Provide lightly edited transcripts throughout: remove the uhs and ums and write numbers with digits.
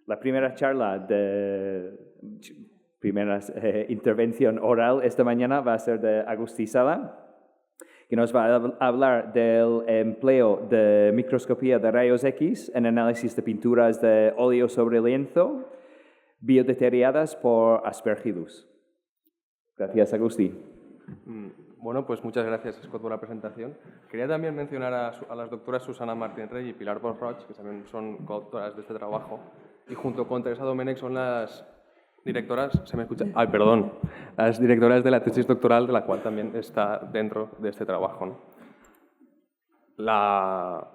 La primera intervención oral esta mañana va a ser de Agustí Sala, que nos va a hablar del empleo de microscopía de rayos X en análisis de pinturas de óleo sobre lienzo biodeterioradas por Aspergillus. Gracias, Agustí. Bueno, pues muchas gracias, Scott, por la presentación. Quería también mencionar a las doctoras Susana Martín Rey y Pilar Bosch, que también son coautoras de este trabajo, y junto con Teresa Domenech son las directoras, ¿se me escucha? Ay, perdón, las directoras de la tesis doctoral, de la cual también está dentro de este trabajo, ¿no? La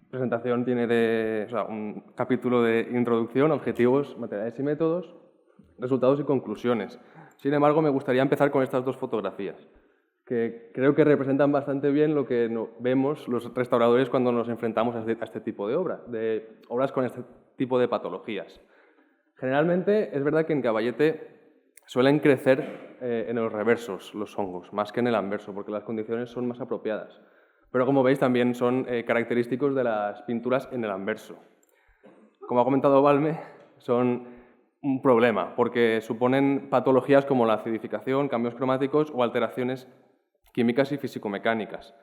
presentación tiene un capítulo de introducción, objetivos, materiales y métodos, resultados y conclusiones. Sin embargo, me gustaría empezar con estas dos fotografías, que creo que representan bastante bien lo que vemos los restauradores cuando nos enfrentamos a este tipo de obras con este tipo de patologías. Generalmente es verdad que en Caballete suelen crecer en los reversos los hongos, más que en el anverso, porque las condiciones son más apropiadas. Pero como veis también son característicos de las pinturas en el anverso. Como ha comentado Balme, son un problema, porque suponen patologías como la acidificación, cambios cromáticos o alteraciones químicas y físico-mecánicas.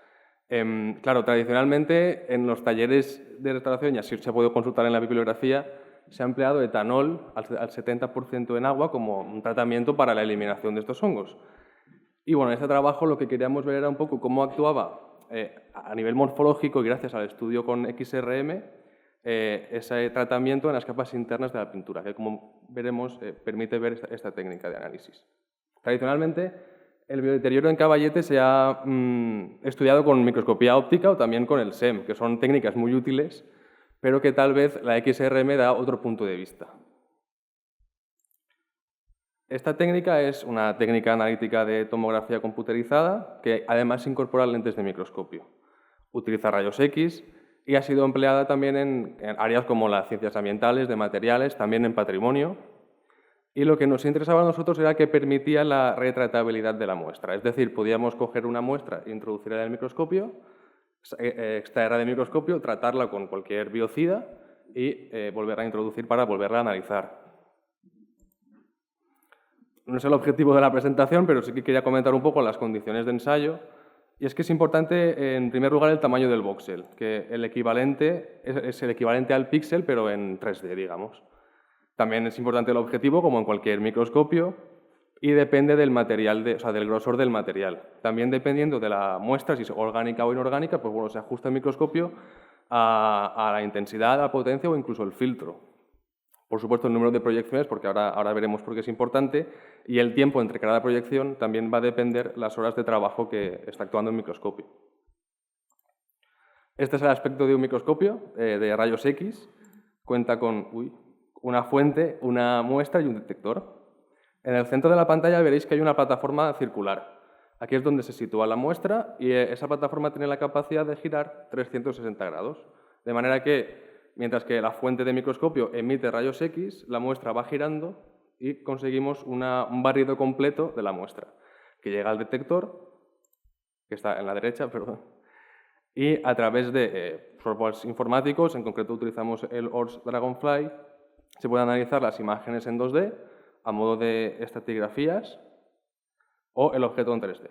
Claro, tradicionalmente en los talleres de restauración, y así se ha podido consultar en la bibliografía, se ha empleado etanol al 70% en agua como un tratamiento para la eliminación de estos hongos. Y bueno, en este trabajo lo que queríamos ver era un poco cómo actuaba a nivel morfológico y gracias al estudio con XRM ese tratamiento en las capas internas de la pintura, que como veremos permite ver esta técnica de análisis. Tradicionalmente, el biodeterioro en Caballete se ha estudiado con microscopía óptica o también con el SEM, que son técnicas muy útiles, pero que tal vez la XRM da otro punto de vista. Esta técnica es una técnica analítica de tomografía computerizada que además incorpora lentes de microscopio. Utiliza rayos X y ha sido empleada también en áreas como las ciencias ambientales, de materiales, también en patrimonio. Y lo que nos interesaba a nosotros era que permitía la retratabilidad de la muestra. Es decir, podíamos coger una muestra e introducirla en el microscopio, extraerla del microscopio, tratarla con cualquier biocida y volverla a introducir para volverla a analizar. No es el objetivo de la presentación, pero sí que quería comentar un poco las condiciones de ensayo. Y es que es importante, en primer lugar, el tamaño del voxel, que el equivalente es el equivalente al píxel, pero en 3D, digamos. También es importante el objetivo, como en cualquier microscopio, y depende del material, del grosor del material. También dependiendo de la muestra, si es orgánica o inorgánica, pues bueno, se ajusta el microscopio a la intensidad, a la potencia o incluso el filtro. Por supuesto, el número de proyecciones, porque ahora veremos por qué es importante, y el tiempo entre cada proyección también va a depender las horas de trabajo que está actuando el microscopio. Este es el aspecto de un microscopio de rayos X. Cuenta con una fuente, una muestra y un detector. En el centro de la pantalla veréis que hay una plataforma circular. Aquí es donde se sitúa la muestra y esa plataforma tiene la capacidad de girar 360 grados. De manera que mientras que la fuente de microscopio emite rayos X, la muestra va girando y conseguimos un barrido completo de la muestra, que llega al detector, que está en la derecha, perdón, y a través de softwares informáticos, en concreto utilizamos el ORS Dragonfly, se pueden analizar las imágenes en 2D a modo de estratigrafías o el objeto en 3D.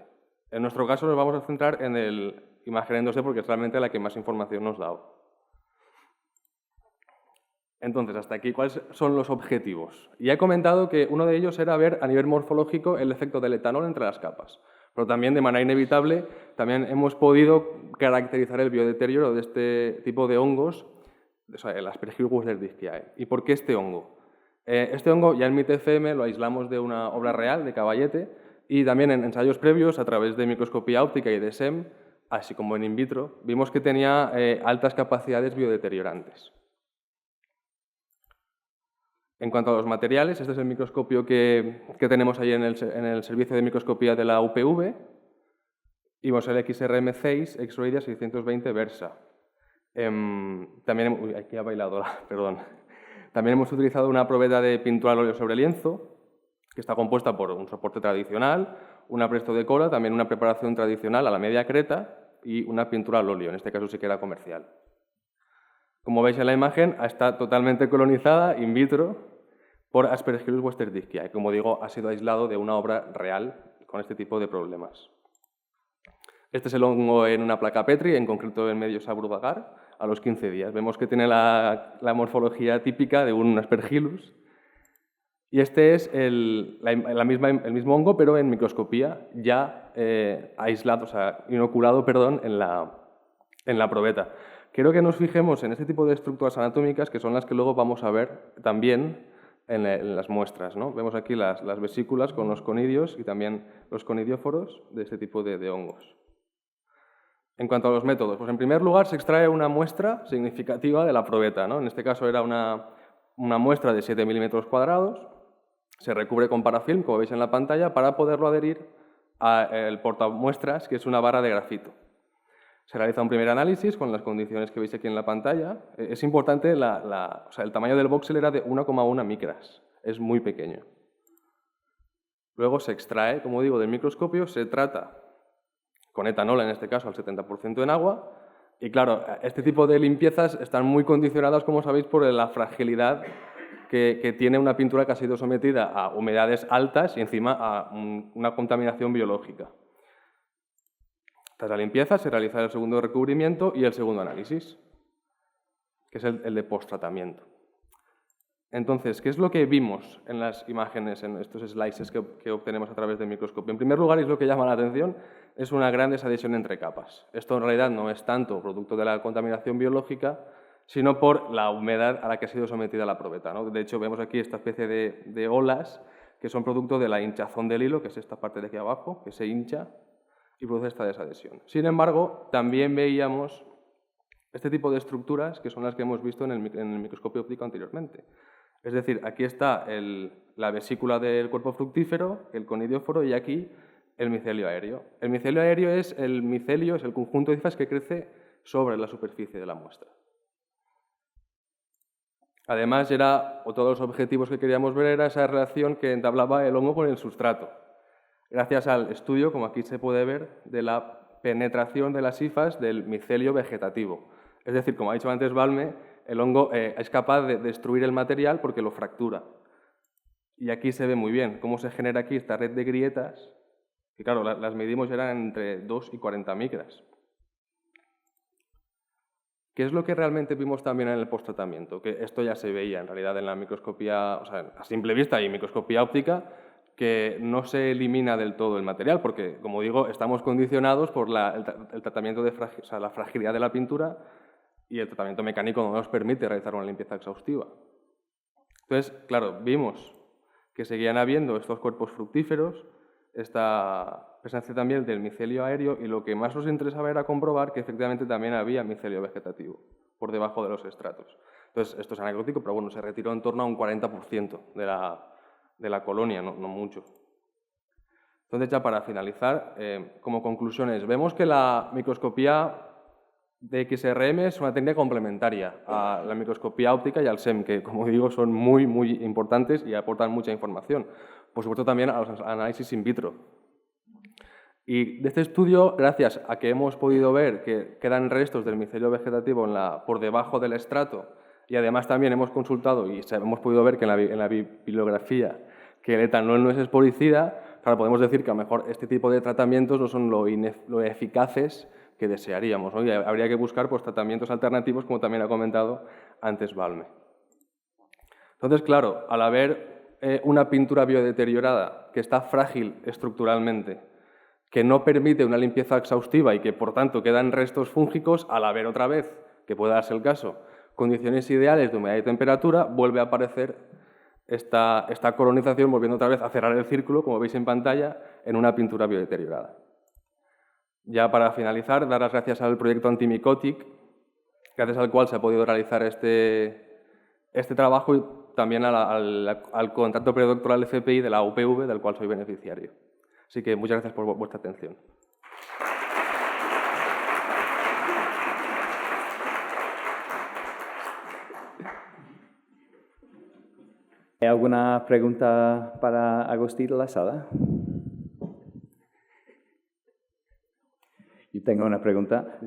En nuestro caso nos vamos a centrar en el imagen en 2D porque es realmente la que más información nos da. Entonces, hasta aquí, ¿cuáles son los objetivos? Ya he comentado que uno de ellos era ver a nivel morfológico el efecto del etanol entre las capas, pero también de manera inevitable también hemos podido caracterizar el biodeterioro de este tipo de hongos, el Aspergillus westerdorfii. ¿Y por qué este hongo? Este hongo ya en MIT-FM lo aislamos de una obra real de Caballete y también en ensayos previos a través de microscopía óptica y de SEM, así como en in vitro, vimos que tenía altas capacidades biodeteriorantes. En cuanto a los materiales, este es el microscopio que tenemos ahí en el servicio de microscopía de la UPV. Y vemos el XRM6 X-Radia 620 Versa. También, aquí ha bailado, perdón. También hemos utilizado una probeta de pintura al óleo sobre lienzo, que está compuesta por un soporte tradicional, un apresto de cola, también una preparación tradicional a la media creta y una pintura al óleo, en este caso sí que era comercial. Como veis en la imagen, está totalmente colonizada in vitro por Aspergillus westerdichia y, como digo, ha sido aislado de una obra real con este tipo de problemas. Este es el hongo en una placa Petri, en concreto en medio Sabrubagar, a los 15 días. Vemos que tiene la morfología típica de un Aspergillus. Y este es el mismo hongo, pero en microscopía, ya aislado, o sea, inoculado, perdón, en la probeta. Quiero que nos fijemos en este tipo de estructuras anatómicas, que son las que luego vamos a ver también en las muestras, ¿no? Vemos aquí las vesículas con los conidios y también los conidióforos de este tipo de hongos. En cuanto a los métodos, pues en primer lugar se extrae una muestra significativa de la probeta, ¿no? En este caso era una muestra de 7 milímetros cuadrados, se recubre con parafilm, como veis en la pantalla, para poderlo adherir al portamuestras, que es una barra de grafito. Se realiza un primer análisis con las condiciones que veis aquí en la pantalla. Es importante, o sea, el tamaño del voxel era de 1,1 micras, es muy pequeño. Luego se extrae, como digo, del microscopio, se trata con etanol, en este caso al 70% en agua, y claro, este tipo de limpiezas están muy condicionadas, como sabéis, por la fragilidad que tiene una pintura que ha sido sometida a humedades altas y encima a una contaminación biológica. Tras la limpieza se realiza el segundo recubrimiento y el segundo análisis, que es el de post-tratamiento. Entonces, ¿qué es lo que vimos en las imágenes, en estos slices que obtenemos a través del microscopio? En primer lugar, es lo que llama la atención, es una gran desadhesión entre capas. Esto en realidad no es tanto producto de la contaminación biológica, sino por la humedad a la que ha sido sometida la probeta, ¿no? De hecho, vemos aquí esta especie de olas que son producto de la hinchazón del hilo, que es esta parte de aquí abajo, que se hincha y produce esta desadhesión. Sin embargo, también veíamos este tipo de estructuras que son las que hemos visto en el microscopio óptico anteriormente. Es decir, aquí está la vesícula del cuerpo fructífero, el conidióforo y aquí el micelio aéreo. El micelio aéreo es el conjunto de hifas que crece sobre la superficie de la muestra. Además, otro de los objetivos que queríamos ver era esa relación que entablaba el hongo con el sustrato. Gracias al estudio, como aquí se puede ver, de la penetración de las hifas del micelio vegetativo. Es decir, como ha dicho antes Balme, el hongo es capaz de destruir el material porque lo fractura. Y aquí se ve muy bien cómo se genera aquí esta red de grietas, que claro, las medimos eran entre 2 y 40 micras. ¿Qué es lo que realmente vimos también en el posttratamiento? Que esto ya se veía en realidad en la microscopía, o sea, a simple vista y microscopía óptica, que no se elimina del todo el material, porque, como digo, estamos condicionados por el tratamiento la fragilidad de la pintura y el tratamiento mecánico no nos permite realizar una limpieza exhaustiva. Entonces, claro, vimos que seguían habiendo estos cuerpos fructíferos, esta presencia también del micelio aéreo y lo que más nos interesaba era comprobar que efectivamente también había micelio vegetativo por debajo de los estratos. Entonces, esto es anecdótico, pero bueno, se retiró en torno a un 40% de la colonia, no mucho. Entonces, ya para finalizar, como conclusiones, vemos que la microscopía de XRM es una técnica complementaria a la microscopía óptica y al SEM, que, como digo, son muy, muy importantes y aportan mucha información. Por supuesto, también a los análisis in vitro. Y de este estudio, gracias a que hemos podido ver que quedan restos del micelio vegetativo por debajo del estrato, y además también hemos consultado y hemos podido ver que en la bibliografía que el etanol no es esporicida, claro, podemos decir que a lo mejor este tipo de tratamientos no son lo eficaces que desearíamos, ¿no? Y habría que buscar pues, tratamientos alternativos, como también ha comentado antes Balme. Entonces, claro, al haber una pintura biodeteriorada que está frágil estructuralmente, que no permite una limpieza exhaustiva y que, por tanto, quedan restos fúngicos, al haber otra vez, que pueda darse el caso, condiciones ideales de humedad y temperatura, vuelve a aparecer esta colonización, volviendo otra vez a cerrar el círculo, como veis en pantalla, en una pintura biodeteriorada. Ya para finalizar, dar las gracias al proyecto Antimicotic, gracias al cual se ha podido realizar este trabajo y también al contrato predoctoral FPI de la UPV, del cual soy beneficiario. Así que muchas gracias por vuestra atención. ¿Hay alguna pregunta para Agustín de la sala? tengo una pregunta.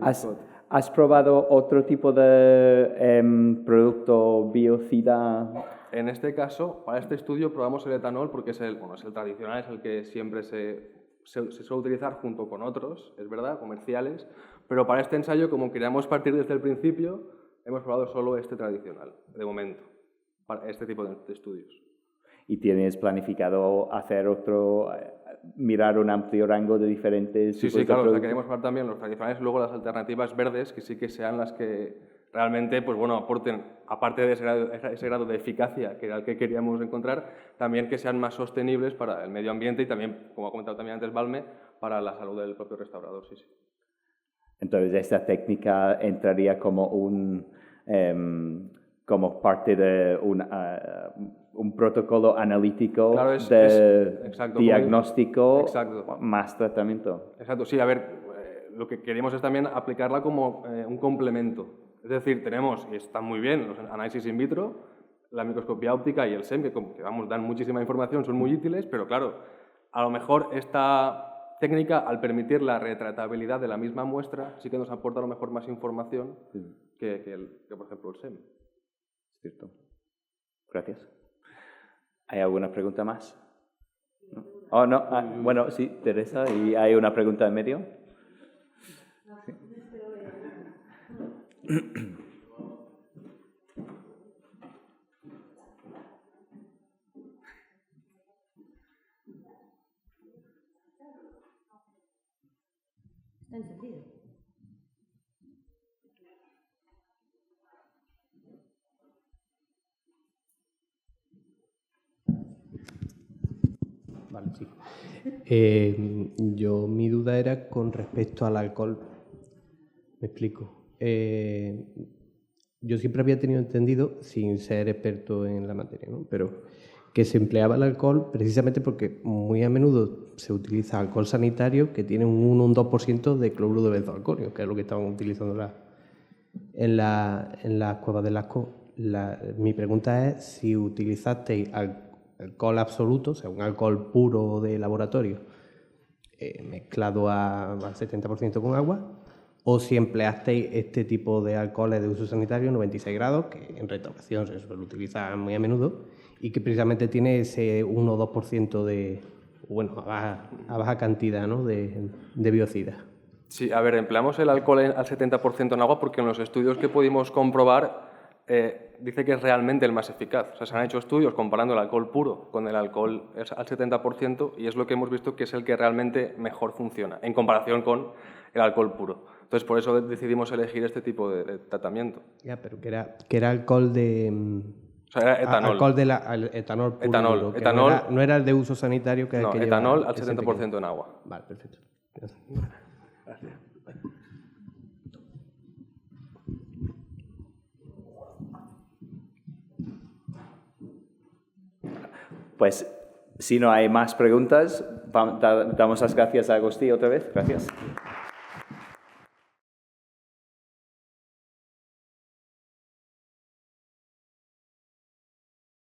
¿Has probado otro tipo de producto biocida? En este caso, para este estudio probamos el etanol porque es el tradicional, es el que siempre se suele utilizar junto con otros, es verdad, comerciales, pero para este ensayo, como queríamos partir desde el principio, hemos probado solo este tradicional, de momento, para este tipo de estudios. ¿Y tienes planificado hacer mirar un amplio rango de diferentes Sí, tipos sí, de claro, productos? queremos probar también los tradicionales y luego las alternativas verdes, que sí que sean las que realmente, pues bueno, aporten, aparte de ese grado de eficacia que era el que queríamos encontrar, también que sean más sostenibles para el medio ambiente y también, como ha comentado también antes Balme, para la salud del propio restaurador, sí, sí. Entonces, esta técnica entraría como como parte de un protocolo analítico Claro, exacto, diagnóstico exacto. más tratamiento. Exacto, sí, a ver, lo que queremos es también aplicarla como un complemento. Es decir, tenemos, y están muy bien, los análisis in vitro, la microscopía óptica y el SEM, que dan muchísima información, son muy útiles, pero claro, a lo mejor esta técnica, al permitir la retratabilidad de la misma muestra, sí que nos aporta a lo mejor más información que por ejemplo, el SEM. Cierto. Gracias. ¿Hay alguna pregunta más? ¿No? Oh, no. Bueno, sí, Teresa, ¿y hay una pregunta en medio? Sí. Está encendido. Vale, sí. Mi duda era con respecto al alcohol. Me explico. Yo siempre había tenido entendido, sin ser experto en la materia, ¿no?, pero que se empleaba el alcohol precisamente porque muy a menudo se utiliza alcohol sanitario que tiene un 1 o un 2% de cloruro de benzoalcohólico, que es lo que estaban utilizando en las cuevas de Lascaux. Mi pregunta es si utilizasteis alcohol absoluto, o sea, un alcohol puro de laboratorio, mezclado al 70% con agua, o si empleasteis este tipo de alcoholes de uso sanitario, 96 grados, que en restauración se suele utilizar muy a menudo, y que precisamente tiene ese 1 o 2% de, bueno, a baja cantidad, ¿no?, de biocidas. Sí, a ver, empleamos el alcohol al 70% en agua porque en los estudios que pudimos comprobar dice que es realmente el más eficaz. O sea, se han hecho estudios comparando el alcohol puro con el alcohol al 70% y es lo que hemos visto que es el que realmente mejor funciona en comparación con el alcohol puro. Entonces, por eso decidimos elegir este tipo de tratamiento. Ya, pero que era alcohol de... O sea, era etanol. Alcohol etanol puro. Etanol, Duro, que etanol. No era el de uso sanitario que No, que etanol lleva al 70% en agua. Vale, perfecto. Gracias. Pues, si no hay más preguntas, damos las gracias a Agustí otra vez. Gracias.